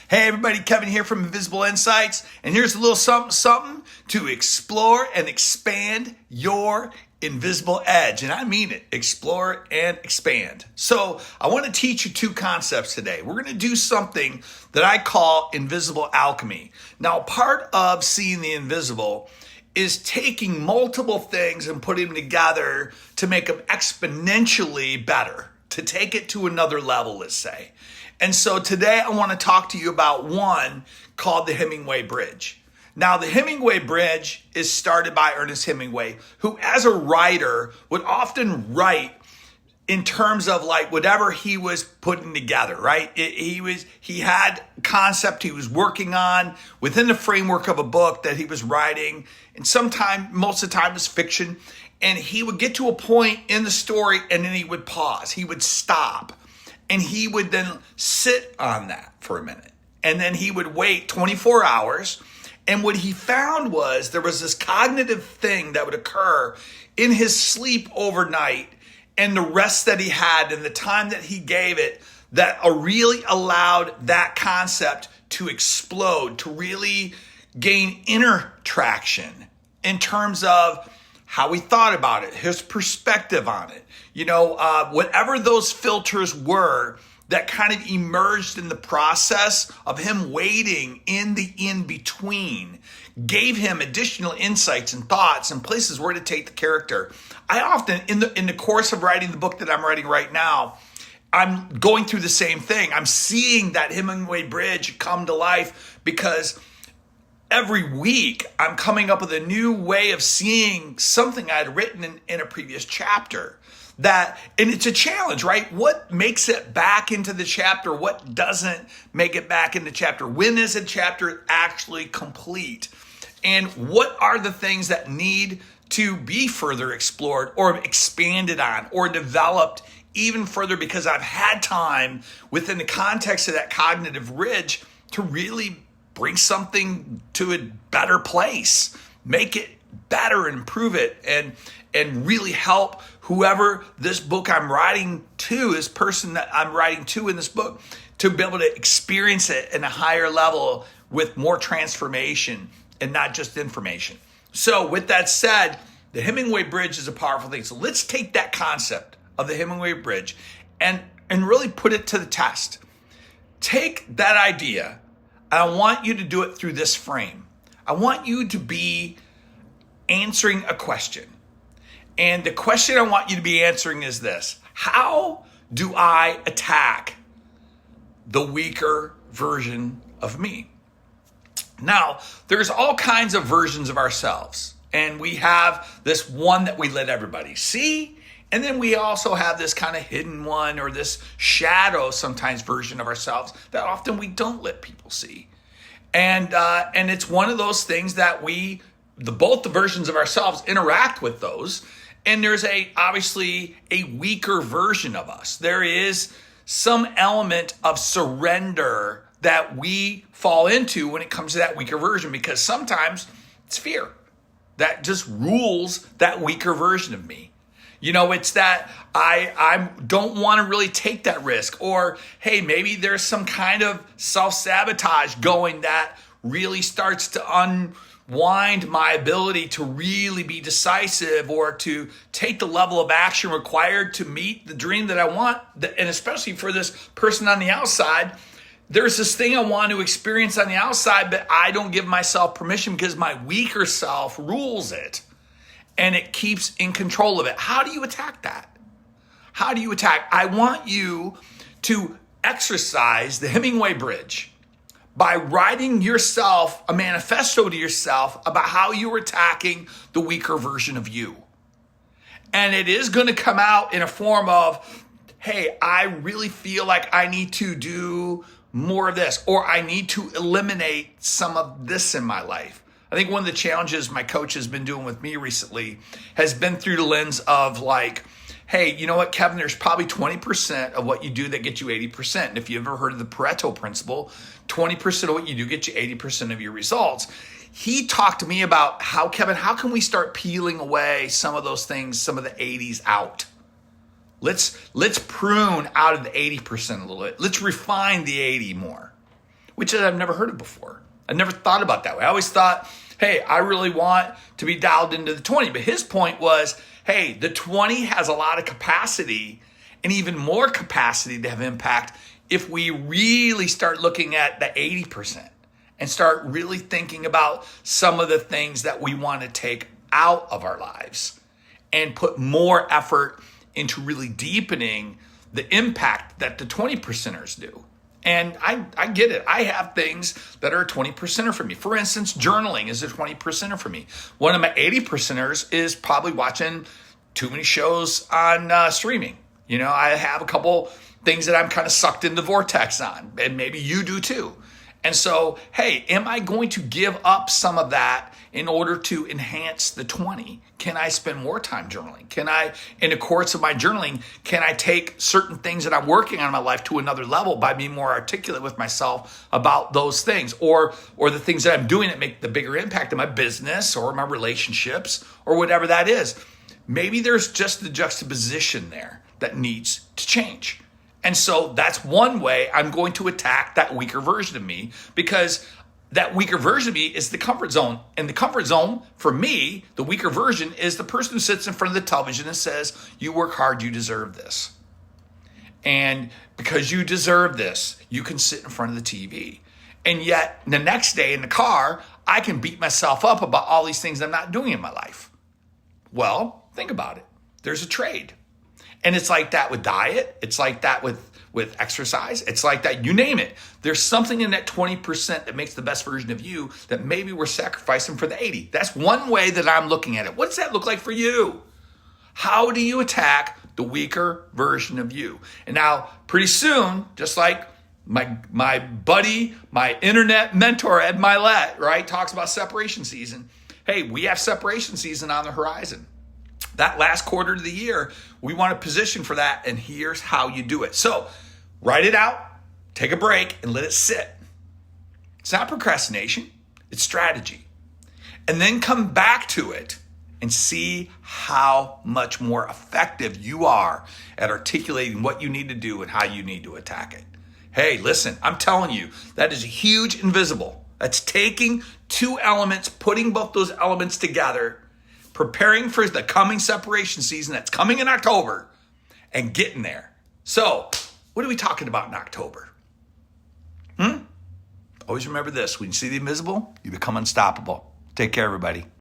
Hey everybody, Kevin here from Invisible Insights, and here's a little something to explore and expand your invisible edge. And I mean it, explore and expand. So I want to teach you two concepts today. We're going to do something that I call invisible alchemy. Now, part of seeing the invisible is taking multiple things and putting them together to make them exponentially better, to take it to another level, let's say. And so today I want to talk to you about one called the Hemingway Bridge. Now, the Hemingway Bridge is started by Ernest Hemingway, who as a writer would often write in terms of like whatever he was putting together, right? He had concept he was working on within the framework of a book that he was writing. And most of the time it's fiction. And he would get to a point in the story and then he would pause. He would stop. And he would then sit on that for a minute. And then he would wait 24 hours. And what he found was there was this cognitive thing that would occur in his sleep overnight and the rest that he had and the time that he gave it that really allowed that concept to explode, to really gain inner traction in terms of how he thought about it, his perspective on it. Whatever those filters were that kind of emerged in the process of him waiting in the in-between gave him additional insights and thoughts and places where to take the character. I often, in the course of writing the book that I'm writing right now, I'm going through the same thing. I'm seeing that Hemingway Bridge come to life because every week I'm coming up with a new way of seeing something I had written in a previous chapter. And it's a challenge, right? What makes it back into the chapter? What doesn't make it back into chapter? When is a chapter actually complete? And what are the things that need to be further explored or expanded on or developed even further because I've had time within the context of that cognitive ridge to really bring something to a better place, make it better, improve it, and really help whoever this book I'm writing to, this person that I'm writing to in this book, to be able to experience it in a higher level with more transformation and not just information. So with that said, the Hemingway Bridge is a powerful thing. So let's take that concept of the Hemingway Bridge and really put it to the test. Take that idea, and I want you to do it through this frame. I want you to be answering a question. And the question I want you to be answering is this: how do I attack the weaker version of me? Now, there's all kinds of versions of ourselves. And we have this one that we let everybody see. And then we also have this kind of hidden one or this shadow sometimes version of ourselves that often we don't let people see. And it's one of those things that both the versions of ourselves interact with those. And there's obviously a weaker version of us. There is some element of surrender that we fall into when it comes to that weaker version, because sometimes it's fear that just rules that weaker version of me. It's that I don't want to really take that risk, or hey, maybe there's some kind of self-sabotage going that really starts to unwind my ability to really be decisive or to take the level of action required to meet the dream that I want. And especially for this person on the outside, there's this thing I want to experience on the outside, but I don't give myself permission because my weaker self rules it and it keeps in control of it. How do you attack that? How do you attack? I want you to exercise the Hemingway Bridge by writing yourself a manifesto to yourself about how you're attacking the weaker version of you. And it is going to come out in a form of, hey, I really feel like I need to do more of this, or I need to eliminate some of this in my life. I think one of the challenges my coach has been doing with me recently has been through the lens of like, hey, you know what, Kevin, there's probably 20% of what you do that gets you 80%. And if you've ever heard of the Pareto principle, 20% of what you do gets you 80% of your results. He talked to me about how can we start peeling away some of those things, some of the 80s out? Let's prune out of the 80% a little bit. Let's refine the 80 more. which I've never heard of before. I never thought about that way. I always thought, hey, I really want to be dialed into the 20. But his point was, hey, the 20 has a lot of capacity and even more capacity to have impact if we really start looking at the 80% and start really thinking about some of the things that we want to take out of our lives and put more effort into really deepening the impact that the 20%ers do. And I get it. I have things that are a 20%er for me. For instance, journaling is a 20%er for me. One of my 80%ers is probably watching too many shows on streaming. You know, I have a couple things that I'm kind of sucked into the vortex on, and maybe you do too. And so, hey, am I going to give up some of that in order to enhance the 20? Can I spend more time journaling? Can I, in the course of my journaling, can I take certain things that I'm working on in my life to another level by being more articulate with myself about those things, or the things that I'm doing that make the bigger impact in my business or my relationships or whatever that is? Maybe there's just the juxtaposition there that needs to change. And so that's one way I'm going to attack that weaker version of me, because that weaker version of me is the comfort zone. And the comfort zone for me, the weaker version, is the person who sits in front of the television and says, you work hard, you deserve this. And because you deserve this, you can sit in front of the TV. And yet the next day in the car, I can beat myself up about all these things I'm not doing in my life. Well, think about it. There's a trade. And it's like that with diet. It's like that with exercise. It's like that, you name it. There's something in that 20% that makes the best version of you that maybe we're sacrificing for the 80. That's one way that I'm looking at it. What does that look like for you? How do you attack the weaker version of you? And now, pretty soon, just like my buddy, my internet mentor, Ed Milet, right, talks about separation season. Hey, we have separation season on the horizon. That last quarter of the year, we want to position for that, and here's how you do it. So write it out, take a break, and let it sit. It's not procrastination, it's strategy. And then come back to it and see how much more effective you are at articulating what you need to do and how you need to attack it. Hey, listen, I'm telling you, that is a huge invisible. That's taking two elements, putting both those elements together, preparing for the coming separation season that's coming in October, and getting there. So, what are we talking about in October? Always remember this: when you see the invisible, you become unstoppable. Take care, everybody.